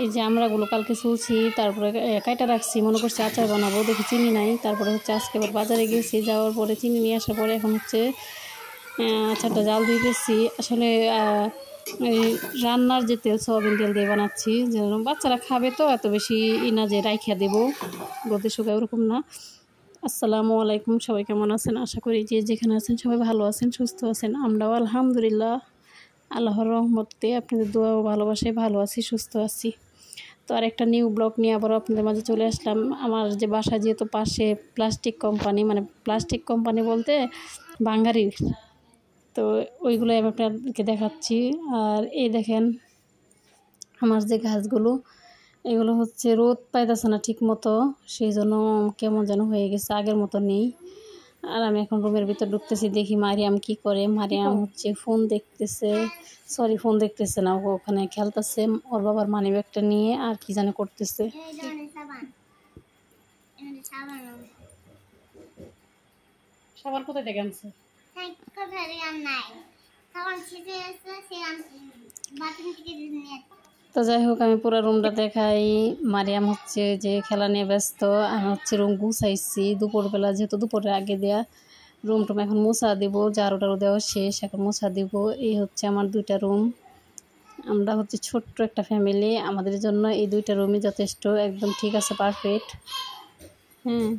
এই যে আমরাগুলো কালকে চলছি, তারপরে কাইটা রাখছি, মনে করছি আচার বানাবো, দেখি চিনি নাই। তারপরে হচ্ছে আজকে আবার বাজারে গেছি, যাওয়ার পরে চিনি নিয়ে আসার পরে এখন হচ্ছে আচারটা জাল দিতেছি। আসলে এই রান্নার যে তেল সয়াবিন তেল দিয়ে বানাচ্ছি, যেন বাচ্চারা খাবে, তো এত বেশি না যে রাইখা দেবো রোদে শুকায়, ওরকম না। আসসালামু আলাইকুম, সবাই কেমন আছেন? আশা করি যে যেখানে আছেন সবাই ভালো আছেন, সুস্থ আছেন। আমরাও আলহামদুলিল্লাহ আল্লাহর রহমতে আপনাদের দোয়া ও ভালোবাসায় ভালো আছি, সুস্থ আছি। তো আর একটা নিউ ব্লগ নিয়ে আবারও আপনাদের মাঝে চলে আসলাম। আমার যে বাসা যেহেতু পাশে প্লাস্টিক কোম্পানি, মানে প্লাস্টিক কোম্পানি বলতে বাঙালির, তো ওইগুলো আমি আপনাদেরকে দেখাচ্ছি। আর এই দেখেন আমার যে গাছগুলো, এগুলো হচ্ছে রোদ পাইতেছে না ঠিক মতো, সেই জন্য কেমন যেন হয়ে গেছে, আগের মতো নেই। আর আমি এখন রুমের ভিতর ঢুকতেছি, দেখি মারিয়াম কি করে। মারিয়াম হচ্ছে ফোন দেখতেছে না, ওখানে খেলতেছে ওর বাবার মানি ব্যাগটা নিয়ে, আর কি জানে করতেছে। সাবান কোথায় থেকে আনছে? তো যাই হোক, আমি পুরো রুমটা দেখাই। মারিয়াম হচ্ছে যে খেলা নিয়ে ব্যস্ত, আমি হচ্ছে রুম গুছাইছি দুপুরবেলা, যেহেতু দুপুরের আগে দেয়া রুম টুম এখন মোছা দিব, ঝাড়ু দেওয়া শেষ, এখন মোছা দিব। এই হচ্ছে আমার দুইটা রুম। আমরা হচ্ছে ছোট্ট একটা ফ্যামিলি, আমাদের জন্য এই দুইটা রুমই যথেষ্ট, একদম ঠিক আছে, পারফেক্ট। হ্যাঁ,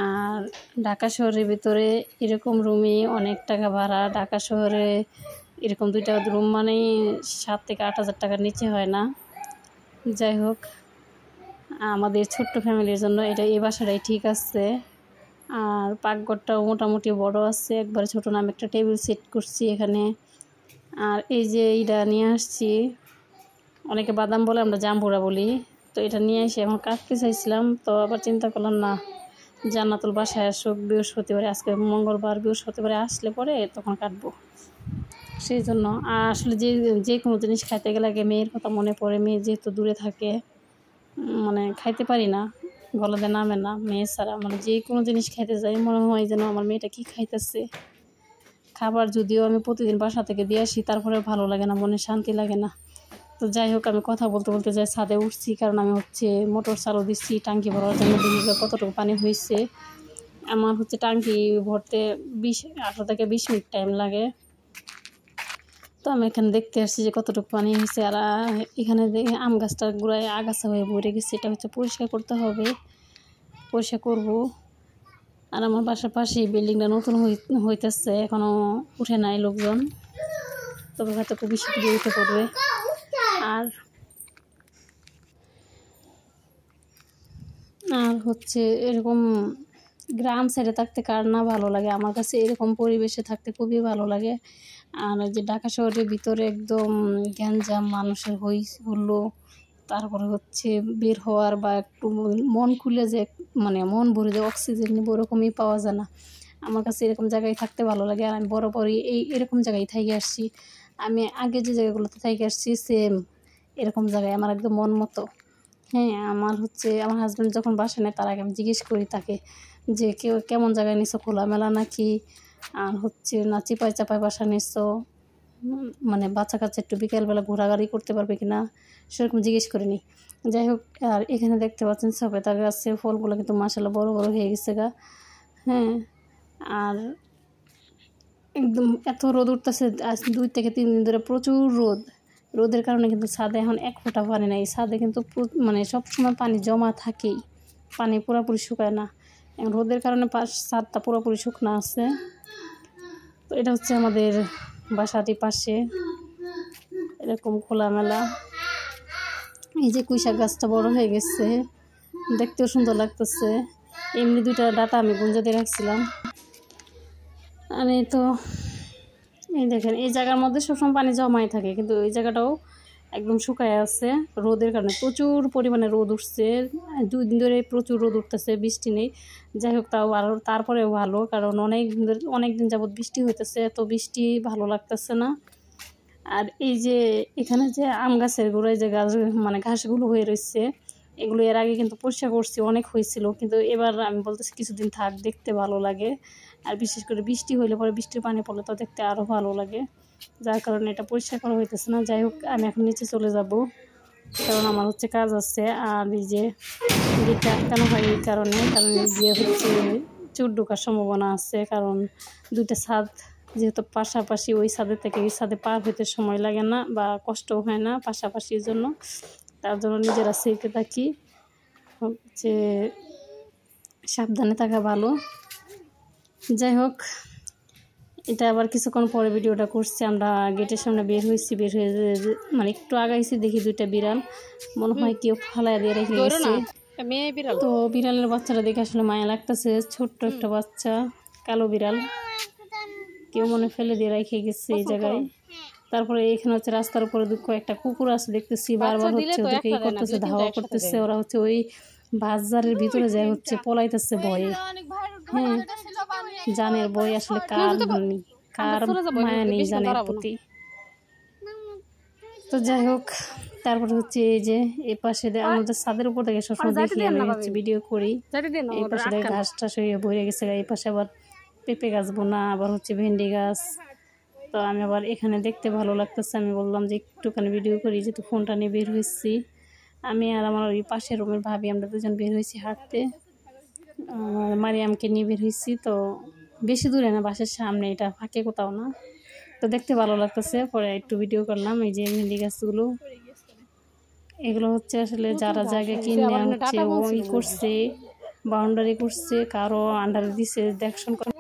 আর ঢাকা শহরের ভিতরে এরকম রুমে অনেক টাকা ভাড়া। ঢাকা শহরে এরকম দুইটা রুম মানে 7,000 থেকে 8,000 টাকার নিচে হয় না। যাই হোক, আমাদের ছোট্ট ফ্যামিলির জন্য এই বাসাটাই ঠিক আছে। আর পাকঘরটাও মোটামুটি বড় আছে, একবারে ছোট না। আমি একটা টেবিল সেট করছি এখানে। আর এই যে এইটা নিয়ে আসছি, অনেকে বাদাম বলে, আমরা জাম্বুরা বলি। তো এটা নিয়ে এসে এখন কাটতে চাইছিলাম, তো আবার চিন্তা করলাম না, জান্নাতুল বাসায় আসুক বৃহস্পতিবারে, আজকে মঙ্গলবার, বৃহস্পতিবারে আসলে পরে তখন কাটবো, সেই জন্য। আর আসলে যে কোনো জিনিস খাইতে গেলে আগে মেয়ের কথা মনে পড়ে। মেয়ে যেহেতু দূরে থাকে, মানে খাইতে পারি না, গলাতে নামে না মেয়ে ছাড়া। মানে যে কোনো জিনিস খাইতে যাই মনে হয় যেন আমার মেয়েটা কি খাইতেছে। খাবার যদিও আমি প্রতিদিন বাসা থেকে দিয়ে আসি, তারপরে ভালো লাগে না, মনে শান্তি লাগে না। তো যাই হোক, আমি কথা বলতে বলতে যাই ছাদে উঠছি, কারণ আমি হচ্ছে মোটর চালু দিচ্ছি টাঙ্কি ভরার জন্য। দেখি কতটুকু পানি হয়েছে। আমার হচ্ছে টাঙ্কি ভরতে 18 থেকে 20 মিনিট টাইম লাগে। তো আমি এখানে দেখতে আসছি যে কতটুকু পানি হয়েছে। আর এখানে আম গাছটার গোড়ায় আগাছা হয়ে ভরে গেছে, এটা হচ্ছে পরিষ্কার করতে হবে, পরিষ্কার করবো। আর আমার বাসার পাশেই বিল্ডিংটা নতুন হইতেছে, এখনও উঠে নাই লোকজন, তবে হয়তো খুব বেশি দিয়ে উঠে পড়বে। আর হচ্ছে এরকম গ্রাম সাইডে থাকতে কার না ভালো লাগে? আমার কাছে এরকম পরিবেশে থাকতে খুবই ভালো লাগে। আর যে ঢাকা শহরের ভিতরে একদম গ্যাঞ্জাম, মানুষের হলো, তারপরে হচ্ছে বের হওয়ার বা একটু মন খুলে যে মানে মন ভরে যে অক্সিজেন নেবো, ওরকমই পাওয়া যায় না। আমার কাছে এরকম জায়গায় থাকতে ভালো লাগে। আর আমি বরাবরই এরকম জায়গায় থাকি আসছি। আমি আগে যে জায়গাগুলোতে থাকি আসছি, সেম এরকম জায়গায় আমার একদম মন মতো। হ্যাঁ, আমার হচ্ছে আমার হাজব্যান্ড যখন বাসা নেয়, তার আগে আমি জিজ্ঞেস করি তাকে যে কেমন জায়গায় নিছো, খোলামেলা নাকি, আর হচ্ছে না চিপায় চাপায় বাসা নিছো, মানে বাচ্চা কাচ্চা একটু বিকেলবেলা ঘোরাঘুরি করতে পারবে কিনা, সেরকম জিজ্ঞেস করিনি। যাই হোক, আর এখানে দেখতে পাচ্ছেন সবেদা গাছে ফলগুলো কিন্তু মাশাআল্লাহ বড় বড় হয়ে গেছে গা। হ্যাঁ, আর একদম এত রোদ উঠতেছে, আজ 2 থেকে 3 দিন ধরে প্রচুর রোদের কারণে কিন্তু ছাদে এখন 1 ফোঁটা পানি নাই। ছাদে কিন্তু মানে সবসময় পানি জমা থাকেই, পানি পুরোপুরি শুকায় না। এখন রোদের কারণে ছাদটা পুরোপুরি শুকনো আছে। তো এটা হচ্ছে আমাদের বাসাটির পাশে এরকম খোলামেলা। এই যে কুইশাক গাছটা বড় হয়ে গেছে, দেখতেও সুন্দর লাগতেছে। এমনি 2টা ডাটা আমি গুঁজে দিয়ে রাখছিলাম। আর এই তো এই দেখেন, এই জায়গার মধ্যে সবসময় পানি জমাই থাকে, কিন্তু এই জায়গাটাও একদম শুকায় আছে রোদের কারণে। প্রচুর পরিমাণে রোদ উঠছে, 2 দিন ধরে প্রচুর রোদ উঠতেছে, বৃষ্টি নেই। যাই হোক, তারপরেও ভালো, কারণ অনেক দিন যাবৎ বৃষ্টি হইতেছে, এত বৃষ্টি ভালো লাগতেছে না। আর এই যে এখানে যে আম গাছের গোড়ায় যে মানে ঘাসগুলো হয়ে রয়েছে, এগুলো এর আগে কিন্তু পরিষ্কার করছি, অনেক হয়েছিল, কিন্তু এবার আমি বলতেছি কিছুদিন থাক, দেখতে ভালো লাগে। আর বিশেষ করে বৃষ্টি হইলে পরে, বৃষ্টির পানি পড়লে তো দেখতে আরও ভালো লাগে, যার কারণে এটা পরিষ্কার করা হইতেছে না। যাই হোক, আমি এখন নিচে চলে যাব। কারণ আমার হচ্ছে কাজ আছে। আর এই যে গেটটা আটকানো হয় এই কারণে, কারণ গিয়ে হচ্ছে চোর ঢোকার সম্ভাবনা আছে। কারণ দুইটা ছাদ যেহেতু পাশাপাশি, ওই ছাদের থেকে এই ছাদে পার হইতে সময় লাগে না বা কষ্টও হয় না পাশাপাশির জন্য, তার জন্য নিজেরা সেফে থাকি, হচ্ছে সাবধানে থাকা ভালো। যাই হোক, এটা আবার কিছুক্ষণ পরে ভিডিওটা করছি। আমরা গেটের সামনে বের হয়েছি, বের হয়ে মানে একটু আগাইছি, দেখি দুইটা বিড়াল মনে হয় কেউ ফালাইয়া দিয়ে রেখে গেছে। তো বিড়ালের বাচ্চাটা দেখে আসলে মায়া লাগতেছে, ছোট্ট একটা বাচ্চা কালো বিড়াল, কেউ মনে ফেলে দিয়ে রেখে গেছে এই জায়গায়। তারপরে এখানে হচ্ছে রাস্তার উপরে কয়েকটা কুকুর আছে দেখতেছি, বারবার হচ্ছে ওদেরকে করতেছে, ধাওয়া করতেছে। ওরা হচ্ছে ওই বাজারের ভিতরে যায় হচ্ছে পলাইতেছে ভয়ে। হ্যাঁ, জানের ভয় আসলে কার মায়া নেই জানের প্রতি। তো যাই হোক, তারপরে হচ্ছে এই যে এই পাশে আমাদের ছাদের উপর থেকে সবসময় দেখি আমি হচ্ছে ভিডিও করি, এই পাশে ঘাস টাস হয়ে ভরে গেছে। এই পাশে আবার পেঁপে গাছ বোনা, আবার হচ্ছে ভেন্ডি গাছ। তো আমি আবার এখানে দেখতে ভালো লাগতেছে, আমি বললাম যে একটুখানি ভিডিও করি, যেহেতু ফোনটা নিয়ে বের হয়েছি। আমি আর আমার ওই পাশের রুমের ভাবি আমরা দুজন বের হয়েছি হাঁটতে, মারিয়ামকে নিয়ে বের হয়েছি। তো বেশি দূরে না, বাসার সামনে, এটা ফাঁকে কোথাও না। তো দেখতে ভালো লাগতেছে, পরে একটু ভিডিও করলাম। এই যে ভেন্ডি গাছগুলো, এগুলো হচ্ছে আসলে যারা জায়গা কিনে হচ্ছে ওই করছে, বাউন্ডারি করছে, কারো আন্ডারে দিছে, দেখশন করে।